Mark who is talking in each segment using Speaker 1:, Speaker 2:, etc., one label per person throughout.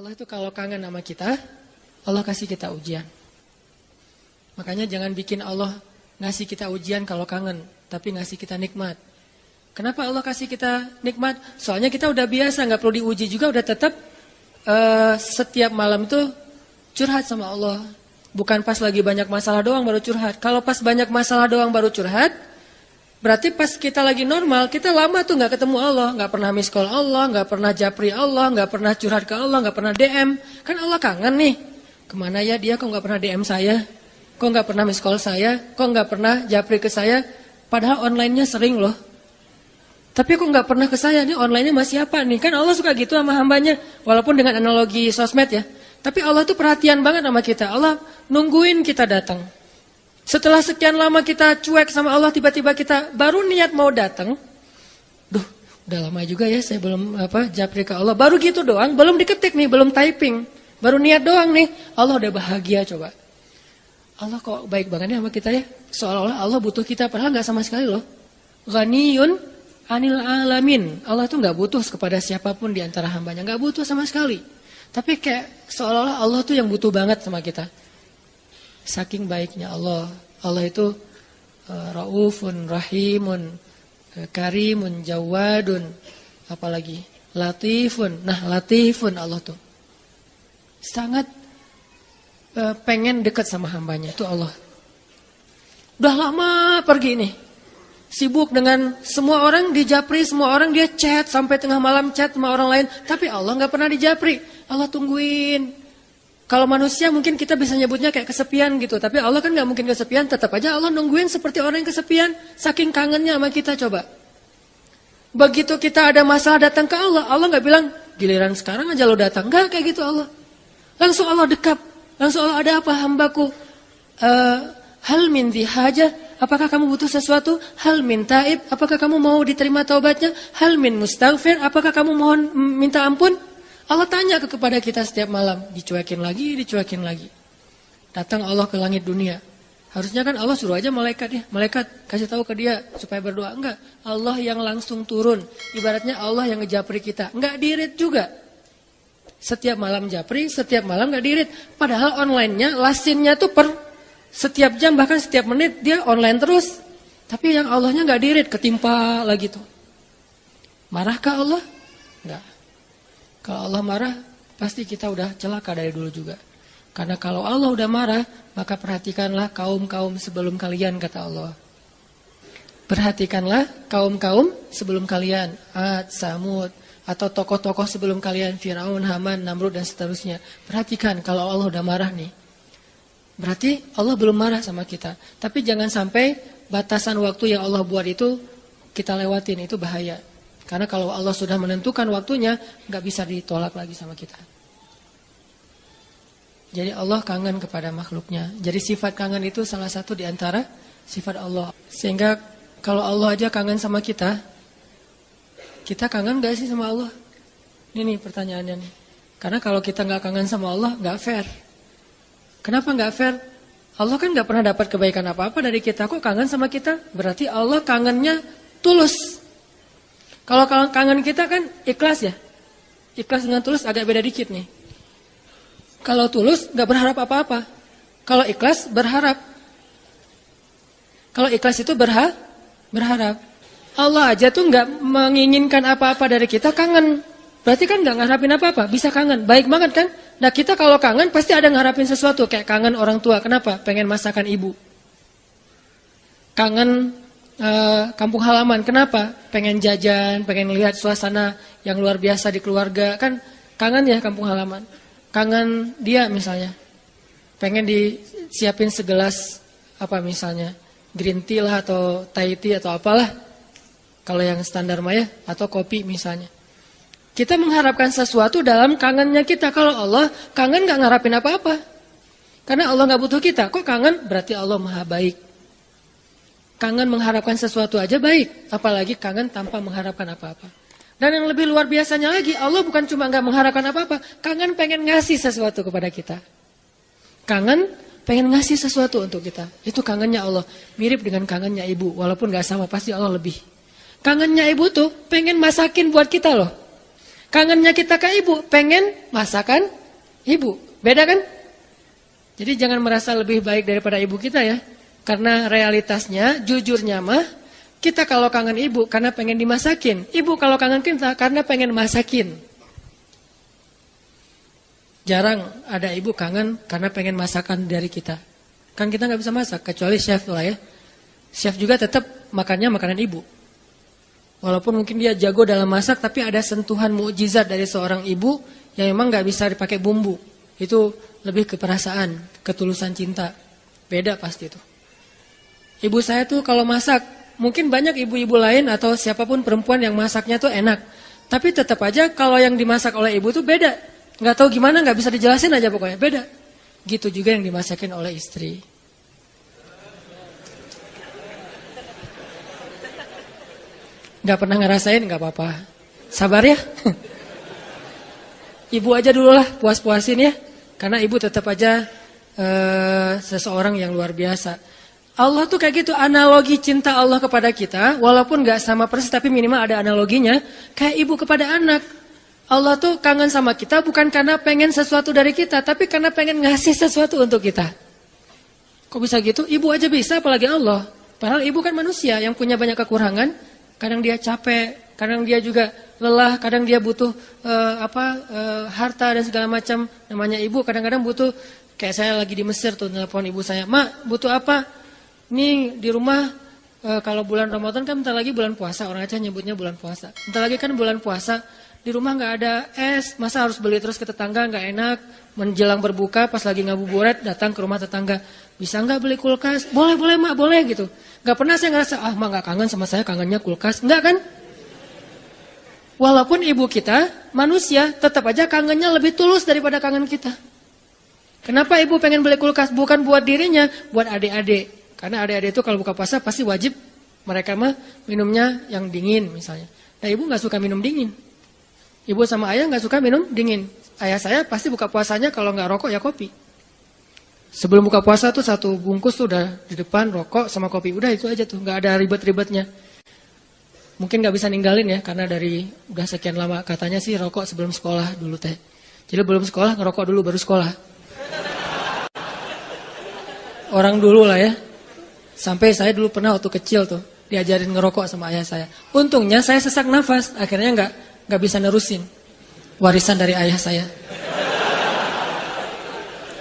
Speaker 1: Allah itu kalau kangen sama kita, Allah kasih kita ujian. Makanya jangan bikin Allah ngasih kita ujian kalau kangen, tapi ngasih kita nikmat. Kenapa Allah kasih kita nikmat? Soalnya kita udah biasa, nggak perlu diuji juga, udah tetap setiap malam tuh curhat sama Allah. Bukan pas lagi banyak masalah doang baru curhat. Kalau pas banyak masalah doang baru curhat, berarti pas kita lagi normal, kita lama tuh nggak ketemu Allah, nggak pernah miss call Allah, nggak pernah japri Allah, nggak pernah curhat ke Allah, nggak pernah DM. Kan Allah kangen nih. Kemana ya dia? Kok nggak pernah DM saya? Kok nggak pernah miss call saya? Kok nggak pernah japri ke saya? Padahal online-nya sering loh. Tapi kok nggak pernah ke saya nih, online-nya masih apa nih? Kan Allah suka gitu sama hambanya, walaupun dengan analogi sosmed ya. Tapi Allah tuh perhatian banget sama kita. Allah nungguin kita datang. Setelah sekian lama kita cuek sama Allah, tiba-tiba kita baru niat mau datang. Duh, udah lama juga ya saya belum japri ke Allah. Baru gitu doang, belum diketik nih, belum typing. Baru niat doang nih, Allah udah bahagia coba. Allah kok baik banget ya sama kita ya. Seolah-olah Allah butuh kita, padahal nggak sama sekali loh. Ghaniyun anil alamin. Allah tuh nggak butuh kepada siapapun di antara hambanya, nggak butuh sama sekali. Tapi kayak seolah-olah Allah tuh yang butuh banget sama kita. Saking baiknya Allah. Allah itu raufun, rahimun, karimun, jawadun, apalagi latifun. Nah, latifun Allah tuh sangat pengen dekat sama hambanya. Itu Allah. Udah lama pergi nih. Sibuk dengan semua orang dijapri, semua orang dia chat sampai tengah malam chat sama orang lain, tapi Allah nggak pernah dijapri. Allah tungguin. Kalau manusia mungkin kita bisa nyebutnya kayak kesepian gitu, tapi Allah kan nggak mungkin kesepian, tetap aja Allah nungguin seperti orang yang kesepian, saking kangennya sama kita coba. Begitu kita ada masalah datang ke Allah, Allah nggak bilang giliran sekarang aja lo datang, nggak kayak gitu Allah. Langsung Allah dekap, langsung Allah ada apa hambaku? Hal min dhi hajah, apakah kamu butuh sesuatu? Hal min taib, apakah kamu mau diterima taubatnya? Hal min mustaghfir, apakah kamu mohon minta ampun? Allah tanya kepada kita setiap malam, dicuekin lagi, dicuekin lagi. Datang Allah ke langit dunia. Harusnya kan Allah suruh aja malaikat ya, malaikat kasih tahu ke dia supaya berdoa. Enggak, Allah yang langsung turun. Ibaratnya Allah yang ngejapri kita. Enggak dirit juga. Setiap malam japri, setiap malam enggak dirit. Padahal online-nya, lasinnya tuh per setiap jam bahkan setiap menit dia online terus. Tapi yang Allahnya nggak dirit, ketimpa lagi tuh. Marahkah Allah? Enggak. Kalau Allah marah, pasti kita udah celaka dari dulu juga. Karena kalau Allah udah marah, maka perhatikanlah kaum-kaum sebelum kalian, kata Allah. Perhatikanlah kaum-kaum sebelum kalian, Ad, Samud, atau tokoh-tokoh sebelum kalian, Firaun, Haman, Namrud dan seterusnya. Perhatikan kalau Allah udah marah nih. Berarti Allah belum marah sama kita. Tapi jangan sampai batasan waktu yang Allah buat itu kita lewatin, itu bahaya. Karena kalau Allah sudah menentukan waktunya, nggak bisa ditolak lagi sama kita. Jadi Allah kangen kepada makhluknya. Jadi sifat kangen itu salah satu di antara sifat Allah. Sehingga kalau Allah aja kangen sama kita kangen nggak sih sama Allah? Ini nih pertanyaannya nih. Karena kalau kita nggak kangen sama Allah, nggak fair. Kenapa nggak fair? Allah kan nggak pernah dapat kebaikan apa-apa dari kita, kok kangen sama kita? Berarti Allah kangennya tulus. Kalau kangen kita kan ikhlas ya. Ikhlas dengan tulus agak beda dikit nih. Kalau tulus nggak berharap apa-apa. Kalau ikhlas berharap. Kalau ikhlas itu berharap. Allah aja tuh nggak menginginkan apa-apa dari kita, kangen. Berarti kan nggak ngarapin apa-apa, bisa kangen. Baik banget kan? Nah kita kalau kangen pasti ada ngarapin sesuatu. Kayak kangen orang tua, kenapa? Pengen masakan ibu. Kangen kampung halaman, kenapa? Pengen jajan, pengen lihat suasana yang luar biasa di keluarga. Kan kangen ya kampung halaman. Kangen dia misalnya. Pengen disiapin segelas apa misalnya, green tea lah atau Thai tea atau apalah. Kalau yang standar mah ya, atau kopi misalnya. Kita mengharapkan sesuatu dalam kangennya kita. Kalau Allah kangen gak ngarapin apa-apa. Karena Allah gak butuh kita. Kok kangen? Berarti Allah maha baik. Kangen mengharapkan sesuatu aja baik. Apalagi kangen tanpa mengharapkan apa-apa. Dan yang lebih luar biasanya lagi, Allah bukan cuma gak mengharapkan apa-apa. Kangen pengen ngasih sesuatu kepada kita. Kangen pengen ngasih sesuatu untuk kita. Itu kangennya Allah. Mirip dengan kangennya ibu. Walaupun gak sama, pasti Allah lebih. Kangennya ibu tuh pengen masakin buat kita loh. Kangennya kita ke ibu, pengen masakan ibu. Beda kan? Jadi jangan merasa lebih baik daripada ibu kita ya. Karena realitasnya, jujurnya mah, kita kalau kangen ibu karena pengen dimasakin. Ibu kalau kangen kita karena pengen masakin. Jarang ada ibu kangen karena pengen masakan dari kita. Kan kita nggak bisa masak, kecuali chef lah ya. Chef juga tetap makannya makanan ibu. Walaupun mungkin dia jago dalam masak, tapi ada sentuhan mukjizat dari seorang ibu yang memang nggak bisa dipakai bumbu. Itu lebih ke perasaan, ketulusan cinta. Beda pasti itu. Ibu saya tuh kalau masak, mungkin banyak ibu-ibu lain atau siapapun perempuan yang masaknya tuh enak. Tapi tetap aja kalau yang dimasak oleh ibu tuh beda. Nggak tahu gimana, nggak bisa dijelasin aja pokoknya, beda. Gitu juga yang dimasakin oleh istri. Nggak pernah ngerasain, nggak apa-apa. Sabar ya. Ibu aja dulu lah, puas-puasin ya. Karena ibu tetap aja seseorang yang luar biasa. Allah tuh kayak gitu, analogi cinta Allah kepada kita, walaupun nggak sama persis, tapi minimal ada analoginya. Kayak ibu kepada anak. Allah tuh kangen sama kita bukan karena pengen sesuatu dari kita, tapi karena pengen ngasih sesuatu untuk kita. Kok bisa gitu? Ibu aja bisa, apalagi Allah. Padahal ibu kan manusia yang punya banyak kekurangan. Kadang dia capek, kadang dia juga lelah, kadang dia butuh harta dan segala macam. Namanya ibu kadang-kadang butuh, kayak saya lagi di Mesir tuh, nelpon ibu saya, "Mak, butuh apa? Nih di rumah kalau bulan Ramadan kan bentar lagi bulan puasa, orang Aceh nyebutnya bulan puasa. Bentar lagi kan bulan puasa. Di rumah nggak ada es, masa harus beli terus ke tetangga, nggak enak. Menjelang berbuka pas lagi ngabuburit datang ke rumah tetangga, bisa nggak beli kulkas? Boleh mak, boleh gitu. Nggak pernah saya ngerasa mak nggak kangen sama saya, kangennya kulkas, nggak kan? Walaupun ibu kita manusia, tetap aja kangennya lebih tulus daripada kangen kita. Kenapa ibu pengen beli kulkas? Bukan buat dirinya, buat adik-adik. Karena adik-adik itu kalau buka puasa pasti wajib mereka mah minumnya yang dingin misalnya. Nah ibu nggak suka minum dingin. Ibu sama ayah nggak suka minum dingin. Ayah saya pasti buka puasanya kalau nggak rokok ya kopi. Sebelum buka puasa tuh satu bungkus tuh udah di depan rokok sama kopi. Udah itu aja tuh, nggak ada ribet-ribetnya. Mungkin nggak bisa ninggalin ya karena dari udah sekian lama katanya sih rokok sebelum sekolah dulu teh. Jadi belum sekolah ngerokok dulu baru sekolah. Orang dulu lah ya. Sampai saya dulu pernah waktu kecil tuh diajarin ngerokok sama ayah saya. Untungnya saya sesak nafas, akhirnya nggak bisa nerusin warisan dari ayah saya.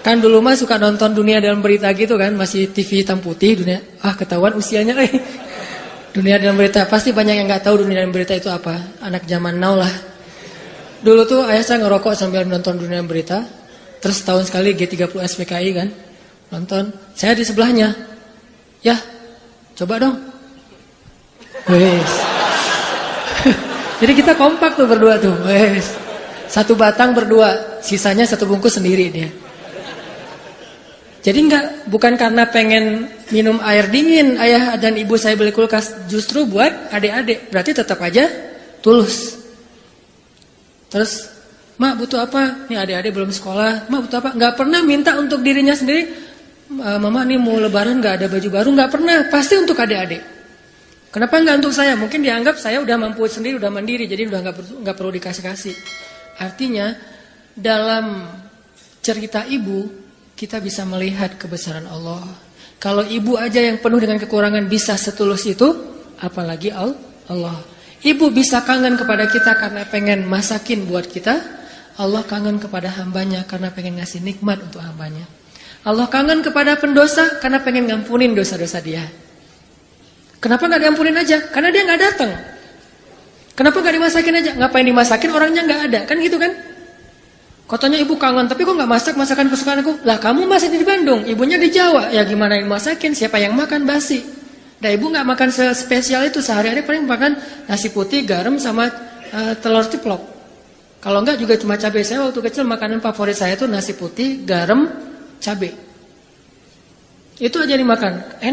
Speaker 1: Kan dulu mah suka nonton Dunia Dalam Berita gitu kan, masih TV hitam putih dunia. Ketahuan usianya Dunia Dalam Berita, pasti banyak yang nggak tahu Dunia Dalam Berita itu apa. Anak zaman now lah. Dulu tuh ayah saya ngerokok sambil nonton Dunia Dalam Berita. Terus tahun sekali G30 SPKI kan nonton. Saya di sebelahnya. Ya, coba dong. Wes. Jadi kita kompak tuh berdua tuh. Wes. Satu batang berdua, sisanya satu bungkus sendiri dia. Jadi bukan karena pengen minum air dingin ayah dan ibu saya beli kulkas, justru buat adik-adik. Berarti tetap aja tulus. Terus, "Mak butuh apa?" Nih adik-adik belum sekolah. "Mak butuh apa?" Nggak pernah minta untuk dirinya sendiri. "Mama nih mau lebaran nggak ada baju baru." Nggak pernah, pasti untuk adik-adik. Kenapa nggak untuk saya? Mungkin dianggap saya udah mampu sendiri, udah mandiri, jadi udah nggak perlu dikasih-kasih. Artinya dalam cerita ibu kita bisa melihat kebesaran Allah. Kalau ibu aja yang penuh dengan kekurangan bisa setulus itu, apalagi Allah. Ibu bisa kangen kepada kita karena pengen masakin buat kita. Allah kangen kepada hambanya karena pengen ngasih nikmat untuk hambanya. Allah kangen kepada pendosa karena pengen ngampunin dosa-dosa dia. Kenapa gak diampunin aja? Karena dia gak datang. Kenapa gak dimasakin aja? Ngapain dimasakin, orangnya gak ada. Kan gitu kan? Katanya ibu kangen, tapi kok gak masak masakan kesukaan aku? Lah kamu masih di Bandung, ibunya di Jawa. Ya gimana yang masakin? Siapa yang makan basi? Nah ibu gak makan spesial itu. Sehari-hari paling makan nasi putih, garam, sama telur ceplok. Kalau enggak juga cuma cabai. Saya waktu kecil makanan favorit saya itu nasi putih, garam, cabai. Itu aja dimakan.